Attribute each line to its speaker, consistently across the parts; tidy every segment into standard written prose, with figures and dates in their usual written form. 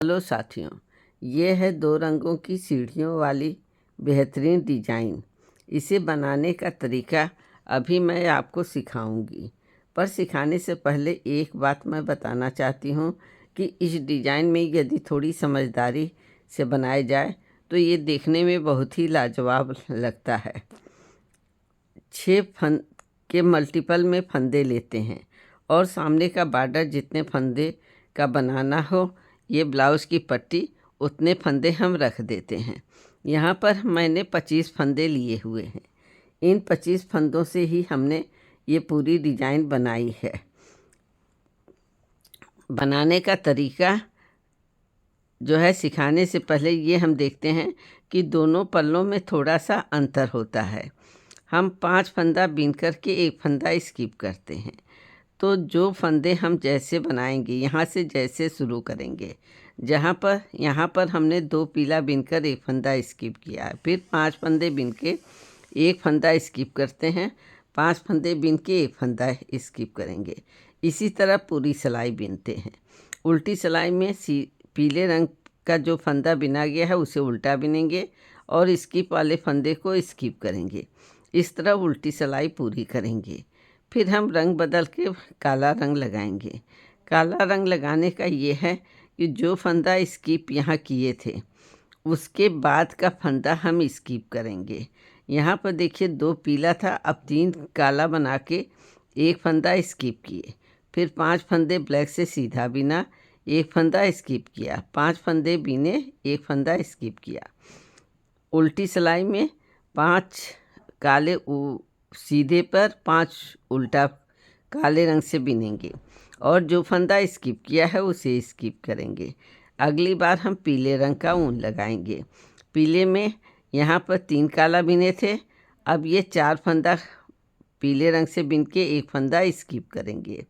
Speaker 1: Hello साथियों, ये है 2 रंगों की सीढ़ियों वाली बेहतरीन डिज़ाइन। इसे बनाने का तरीका अभी मैं आपको सिखाऊंगी, पर सिखाने से पहले एक बात मैं बताना चाहती हूँ कि इस डिज़ाइन में यदि थोड़ी समझदारी से बनाया जाए तो ये देखने में बहुत ही लाजवाब लगता है। 6 फन के मल्टीपल में फंदे लेते हैं और सामने का बॉर्डर जितने फंदे का बनाना हो, ये ब्लाउज़ की पट्टी उतने फंदे हम रख देते हैं। यहाँ पर मैंने 25 फंदे लिए हुए हैं। इन 25 फंदों से ही हमने ये पूरी डिज़ाइन बनाई है। बनाने का तरीका जो है सिखाने से पहले ये हम देखते हैं कि दोनों पल्लों में थोड़ा सा अंतर होता है। हम 5 फंदा बीन करके एक फंदा स्किप करते हैं। तो जो फंदे हम जैसे बनाएंगे, यहाँ से जैसे शुरू करेंगे, यहाँ पर हमने 2 पीला बिनकर एक फंदा स्किप किया है। फिर 5 फंदे बिन के एक फंदा स्किप करते हैं, 5 फंदे बिन के एक फंदा स्किप करेंगे। इसी तरह पूरी सिलाई बिनते हैं। उल्टी सिलाई में पीले रंग का जो फंदा बिना गया है उसे उल्टा बिनेंगे और स्किप वाले फंदे को स्किप करेंगे। इस तरह उल्टी सिलाई पूरी करेंगे। फिर हम रंग बदल के काला रंग लगाएंगे। काला रंग लगाने का ये है कि जो फंदा स्किप यहाँ किए थे उसके बाद का फंदा हम स्किप करेंगे। यहाँ पर देखिए 2 पीला था, अब 3 काला बना के एक फंदा स्किप किए। फिर 5 फंदे ब्लैक से सीधा बिना, एक फंदा स्किप किया, 5 फंदे बिने, एक फंदा स्किप किया। उल्टी सिलाई में 5 काले सीधे पर 5 उल्टा काले रंग से बिनेंगे और जो फंदा स्किप किया है उसे स्किप करेंगे। अगली बार हम पीले रंग का ऊन लगाएंगे। पीले में यहाँ पर 3 काला बिने थे, अब ये 4 फंदा पीले रंग से बिन के एक फंदा स्किप करेंगे।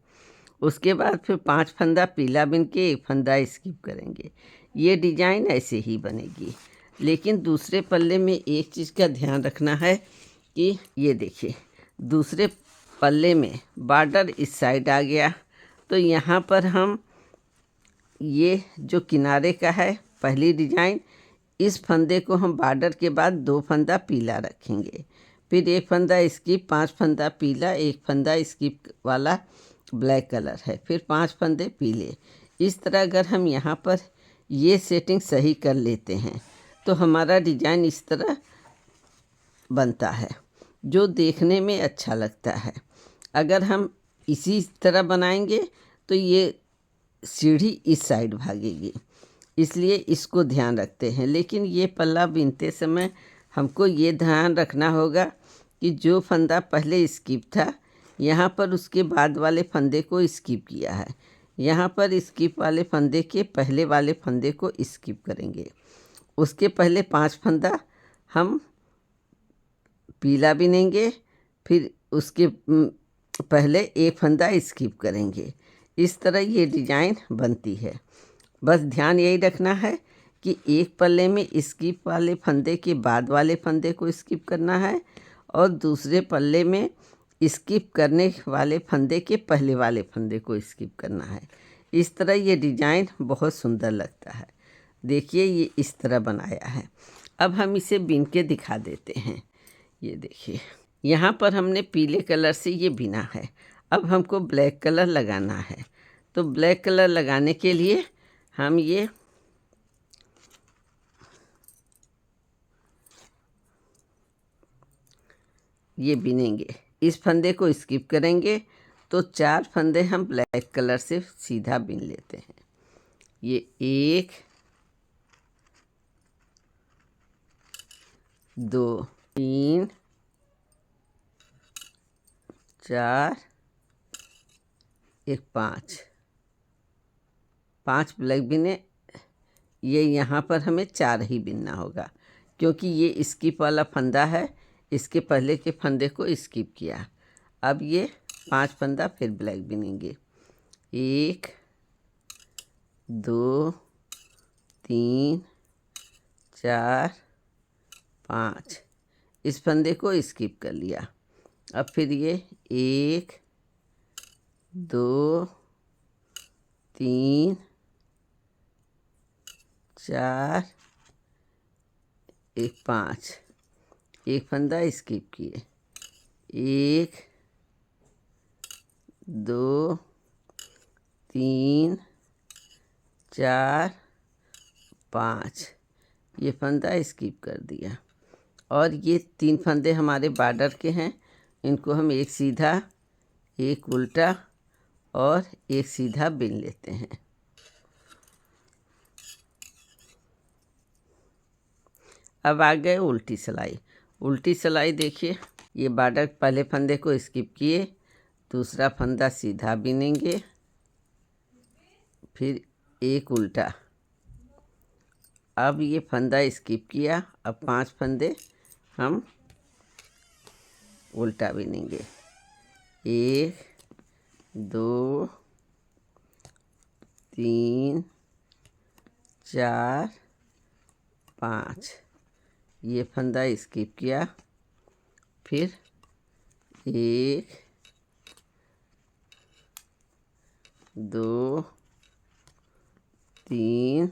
Speaker 1: उसके बाद फिर 5 फंदा पीला बिन के एक फंदा स्किप करेंगे। ये डिज़ाइन ऐसे ही बनेगी। लेकिन दूसरे पल्ले में एक चीज़ का ध्यान रखना है कि ये देखिए दूसरे पल्ले में बॉर्डर इस साइड आ गया, तो यहाँ पर हम ये जो किनारे का है पहली डिज़ाइन, इस फंदे को हम बॉर्डर के बाद 2 फंदा पीला रखेंगे। फिर एक फंदा स्किप, 5 फंदा पीला, एक फंदा स्किप वाला ब्लैक कलर है, फिर 5 फंदे पीले। इस तरह अगर हम यहाँ पर ये सेटिंग सही कर लेते हैं तो हमारा डिज़ाइन इस तरह बनता है जो देखने में अच्छा लगता है। अगर हम इसी तरह बनाएंगे तो ये सीढ़ी इस साइड भागेगी, इसलिए इसको ध्यान रखते हैं। लेकिन ये पल्ला बिनते समय हमको ये ध्यान रखना होगा कि जो फंदा पहले स्किप था यहाँ पर उसके बाद वाले फंदे को स्किप किया है, यहाँ पर स्किप वाले फंदे के पहले वाले फंदे को स्किप करेंगे। उसके पहले 5 फंदा हम पीला बिनेंगे, फिर उसके पहले एक फंदा स्किप करेंगे। इस तरह ये डिज़ाइन बनती है। बस ध्यान यही रखना है कि एक पल्ले में स्किप वाले फंदे के बाद वाले फंदे को स्किप करना है और दूसरे पल्ले में स्किप करने वाले फंदे के पहले वाले फंदे को स्किप करना है। इस तरह ये डिज़ाइन बहुत सुंदर लगता है। देखिए ये इस तरह बनाया है। अब हम इसे बिन के दिखा देते हैं। ये देखिए यहाँ पर हमने पीले कलर से ये बिना है। अब हमको ब्लैक कलर लगाना है, तो ब्लैक कलर लगाने के लिए हम ये बिनेंगे। इस फंदे को स्किप करेंगे तो 4 फंदे हम ब्लैक कलर से सीधा बिन लेते हैं। ये 1 2 3 4 एक 5 ब्लैक बिने। ये यहाँ पर हमें 4 ही बिनना होगा क्योंकि ये स्किप वाला फंदा है, इसके पहले के फंदे को स्किप किया। अब ये 5 फंदा फिर ब्लैक बिनेंगे। 1 2 3 4 5, इस फंदे को स्किप कर लिया। अब फिर ये 1 2 3 4, एक 5, एक फंदा स्किप किए, 1 2 3 4 5, ये फंदा स्किप कर दिया। और ये 3 फंदे हमारे बॉर्डर के हैं, इनको हम एक सीधा, एक उल्टा और एक सीधा बिन लेते हैं। अब आ गए उल्टी सिलाई। उल्टी सिलाई देखिए, ये बॉर्डर पहले फंदे को स्किप किए, दूसरा फंदा सीधा बिनेंगे, फिर एक उल्टा। अब ये फंदा स्किप किया, अब 5 फंदे हम उल्टा बिनेंगे, 1 2 3 4 5, ये फंदा स्किप किया, फिर 1 2 3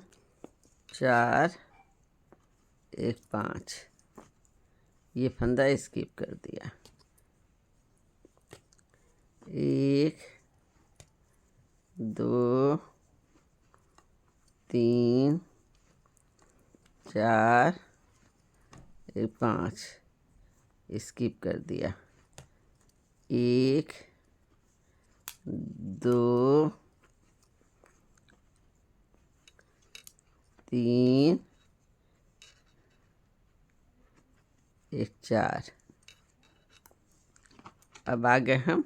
Speaker 1: 4 एक 5, ये फंदा स्किप कर दिया, 1 2 3 4 एक 5, स्किप कर दिया, 1 2 3 एक 4। अब आ गए हम,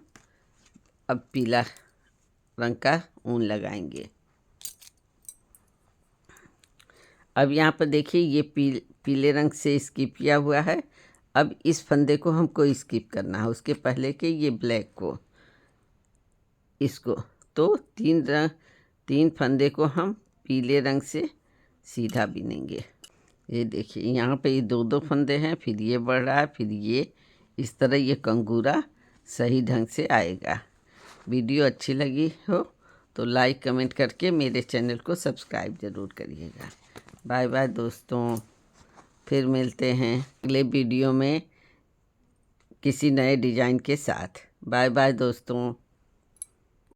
Speaker 1: अब पीला रंग का ऊन लगाएंगे। अब यहाँ पर देखिए, ये पीले रंग से स्किप किया हुआ है। अब इस फंदे को हमको स्किप करना है, उसके पहले के ये ब्लैक को, इसको। तो 3 फंदे को हम पीले रंग से सीधा बिनेंगे। ये देखिए, यहाँ पे ये 2 फंदे हैं, फिर ये बढ़ रहा है, फिर ये, इस तरह ये कंगूरा सही ढंग से आएगा। वीडियो अच्छी लगी हो तो लाइक कमेंट करके मेरे चैनल को सब्सक्राइब ज़रूर करिएगा। बाय बाय दोस्तों, फिर मिलते हैं अगले वीडियो में किसी नए डिज़ाइन के साथ। बाय बाय दोस्तों।